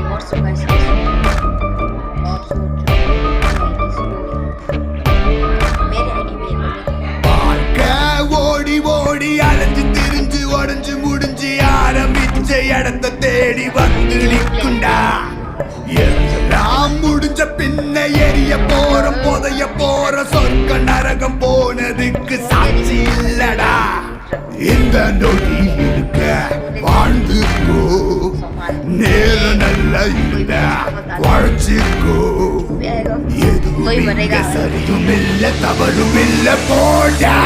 what's up guys? Also मेरे ID में பார்க்க ஓடி ஓடி அலைஞ்சு திரிஞ்சு உடஞ்சு முடிஞ்சு ஆரம்பிச்ச இடத்த தேடி வந்து நிற்குண்டா. எல்லாம் முடிஞ்ச பின்ன எரிய போறோம் புதைய போற சொர்க்க நரகம் போனதுக்கு சாட்சி இல்லடா. இந்த நொடி இருக்க வாழ்ந்துக்கோ, நேரம் நல்லா இருந்த வாழ்ச்சிக்கோ. எதுவும் சரியும் இல்ல தவறும் இல்ல போடா.